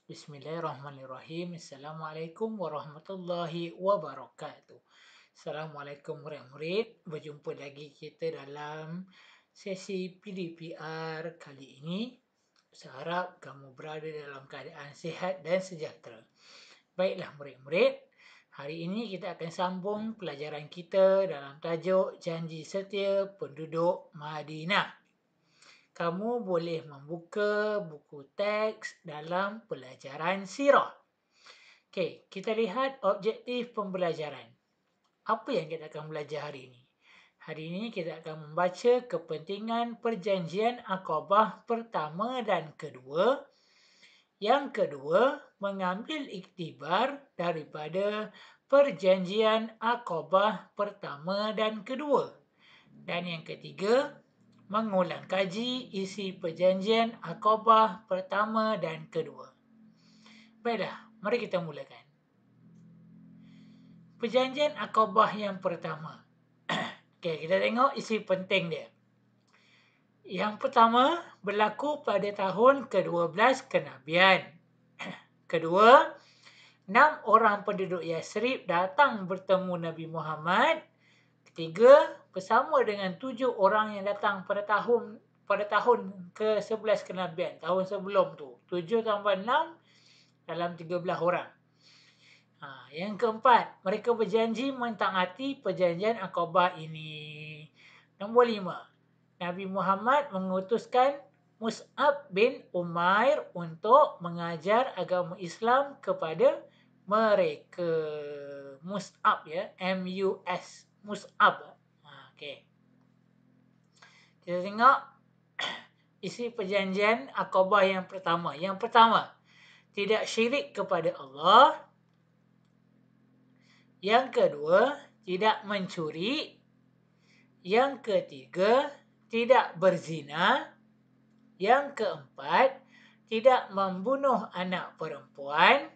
Bismillahirrahmanirrahim. Assalamualaikum warahmatullahi wabarakatuh. Assalamualaikum murid-murid. Berjumpa lagi kita dalam sesi PDPR kali ini. Saya harap kamu berada dalam keadaan sihat dan sejahtera. Baiklah murid-murid. Hari ini kita akan sambung pelajaran kita dalam tajuk Janji Setia Penduduk Madinah. Kamu boleh membuka buku teks dalam pelajaran sirah. Okey, kita lihat objektif pembelajaran. Apa yang kita akan belajar hari ini? Hari ini kita akan membaca kepentingan perjanjian Aqabah pertama dan kedua. Yang kedua, mengambil iktibar daripada perjanjian Aqabah pertama dan kedua. Dan yang ketiga, mengulang kaji isi perjanjian Aqabah pertama dan kedua. Baiklah, mari kita mulakan. Perjanjian Aqabah yang pertama. Okey, kita tengok isi penting dia. Yang pertama, berlaku pada tahun ke-12 kenabian. Kedua, 6 orang penduduk Yasrib datang bertemu Nabi Muhammad. Ketiga, bersama dengan 7 orang yang datang pada tahun ke-11 kenabian. Tahun sebelum tu. 7 tambah 6 dalam 13 orang. Yang keempat, mereka berjanji mentaati perjanjian Aqabah ini. Nombor 5, Nabi Muhammad mengutuskan Mus'ab bin Umair untuk mengajar agama Islam kepada mereka. Mus'ab ya, M-U-S. Mus'ab. Okey. Kita tengok isi perjanjian Aqabah yang pertama. Yang pertama, tidak syirik kepada Allah. Yang kedua, tidak mencuri. Yang ketiga, tidak berzina. Yang keempat, tidak membunuh anak perempuan.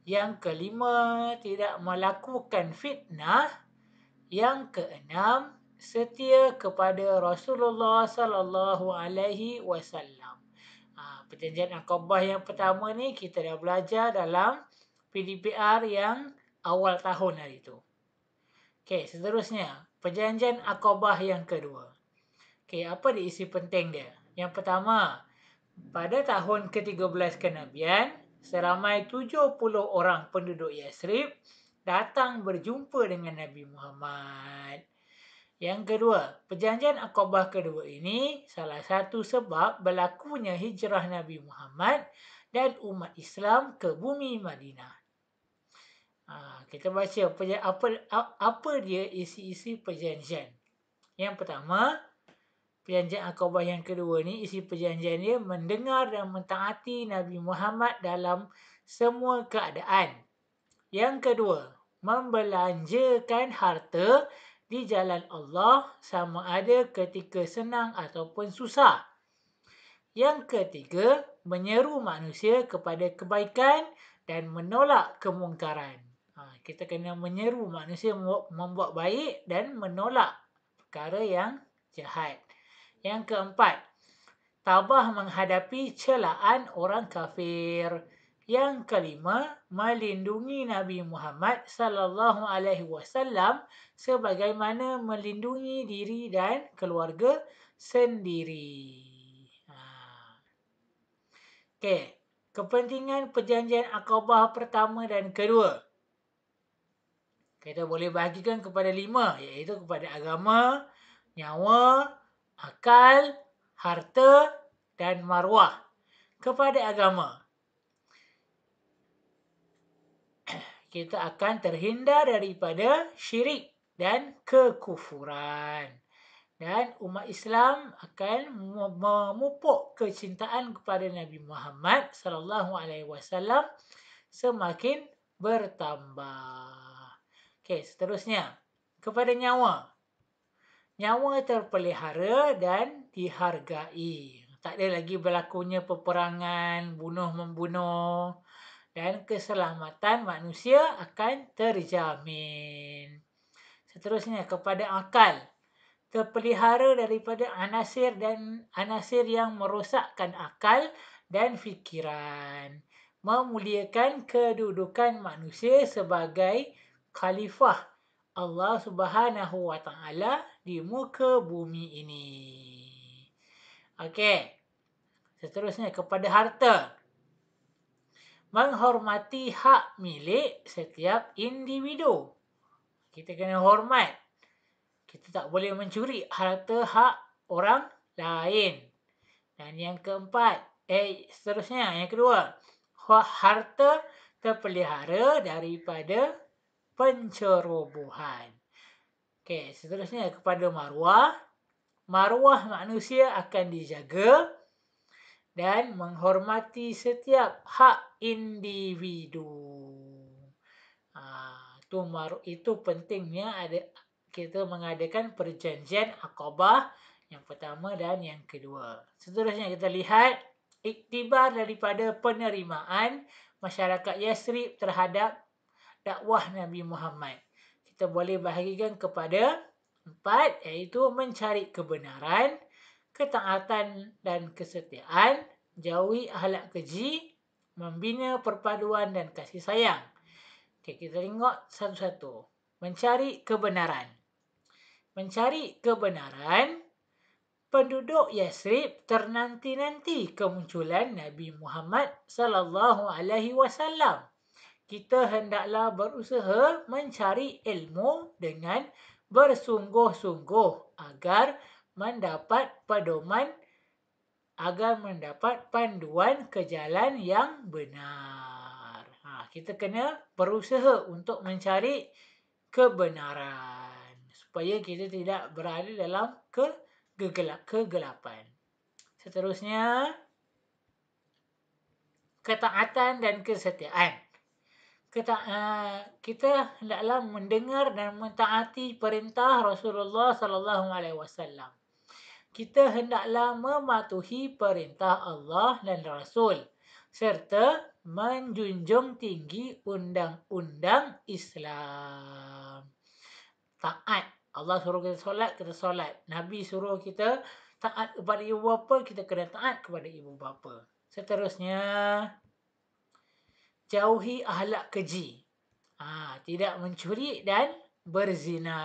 Yang kelima, tidak melakukan fitnah. Yang keenam, setia kepada Rasulullah sallallahu alaihi wasallam. Perjanjian Aqabah yang pertama ni kita dah belajar dalam PDPR yang awal tahun hari tu. Okey, seterusnya, perjanjian Aqabah yang kedua. Okey, apa diisi penting dia? Yang pertama, pada tahun ke-13 kenabian, seramai 70 orang penduduk Yasrib datang berjumpa dengan Nabi Muhammad. Yang kedua, perjanjian Aqabah kedua ini salah satu sebab berlakunya hijrah Nabi Muhammad dan umat Islam ke bumi Madinah. Kita baca apa dia isi-isi perjanjian. Yang pertama, perjanjian Aqabah yang kedua ni, isi perjanjian dia mendengar dan mentaati Nabi Muhammad dalam semua keadaan. Yang kedua, membelanjakan harta di jalan Allah sama ada ketika senang ataupun susah. Yang ketiga, menyeru manusia kepada kebaikan dan menolak kemungkaran. Kita kena menyeru manusia membuat baik dan menolak perkara yang jahat. Yang keempat, tabah menghadapi celaan orang kafir. Yang kelima, melindungi Nabi Muhammad sallallahu alaihi wasallam sebagaimana melindungi diri dan keluarga sendiri. Okey, kepentingan perjanjian Aqabah pertama dan kedua. Kita boleh bahagikan kepada 5, iaitu kepada agama, nyawa, akal, harta dan maruah. Kepada agama, kita akan terhindar daripada syirik dan kekufuran. Dan umat Islam akan memupuk kecintaan kepada Nabi Muhammad sallallahu alaihi wasallam semakin bertambah. Okey, seterusnya, kepada nyawa. Nyawa terpelihara dan dihargai. Tak ada lagi berlakunya peperangan, bunuh-membunuh, dan keselamatan manusia akan terjamin. Seterusnya, kepada akal. Terpelihara daripada anasir yang merosakkan akal dan fikiran. memuliakan kedudukan manusia sebagai khalifah Allah Subhanahu wa taala di muka bumi ini. Okey. Seterusnya kepada harta. Menghormati hak milik setiap individu. Kita kena hormat. Kita tak boleh mencuri harta hak orang lain. Dan yang keempat, seterusnya yang kedua, harta terpelihara daripada pencerobohan. Okey, seterusnya kepada maruah. Maruah manusia akan dijaga dan menghormati setiap hak individu. Itu pentingnya kita mengadakan perjanjian Aqabah yang pertama dan yang kedua. Seterusnya kita lihat iktibar daripada penerimaan masyarakat Yathrib terhadap dakwah Nabi Muhammad. Kita boleh bahagikan kepada 4, iaitu mencari kebenaran, ketaatan dan kesetiaan, jauhi akhlak keji, membina perpaduan dan kasih sayang. Okay, kita tengok satu-satu. Mencari kebenaran. Mencari kebenaran, penduduk Yathrib ternanti-nanti kemunculan Nabi Muhammad sallallahu alaihi wasallam. Kita hendaklah berusaha mencari ilmu dengan bersungguh-sungguh agar mendapat panduan ke jalan yang benar. Kita kena berusaha untuk mencari kebenaran supaya kita tidak berada dalam kegelapan. Seterusnya, ketaatan dan kesetiaan. Kita hendaklah mendengar dan mentaati perintah Rasulullah sallallahu alaihi wasallam. Kita hendaklah mematuhi perintah Allah dan Rasul serta menjunjung tinggi undang-undang Islam. Taat. Allah suruh kita solat, kita solat. Nabi suruh kita taat kepada ibu bapa, kita kena taat kepada ibu bapa. Seterusnya, jauhi akhlak keji. Tidak mencuri dan berzina.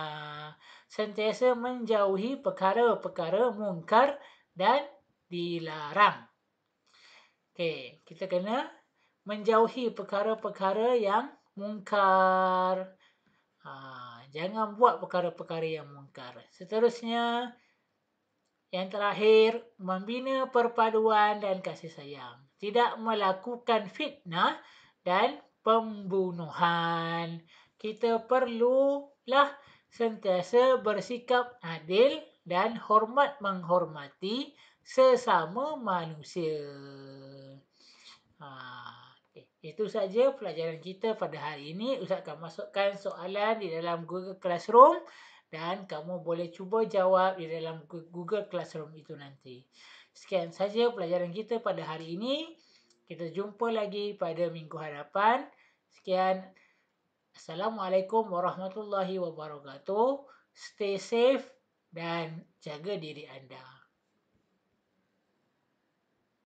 Sentiasa menjauhi perkara-perkara mungkar dan dilarang. Okey, kita kena menjauhi perkara-perkara yang mungkar. Jangan buat perkara-perkara yang mungkar. Seterusnya, yang terakhir, membina perpaduan dan kasih sayang. Tidak melakukan fitnah dan pembunuhan. Kita perlulah sentiasa bersikap adil dan menghormati sesama manusia. Itu saja pelajaran kita pada hari ini. Ustaz akan masukkan soalan di dalam Google Classroom dan kamu boleh cuba jawab di dalam Google Classroom itu nanti. Sekian saja pelajaran kita pada hari ini. Kita jumpa lagi pada minggu hadapan. Sekian. Assalamualaikum warahmatullahi wabarakatuh. Stay safe dan jaga diri anda.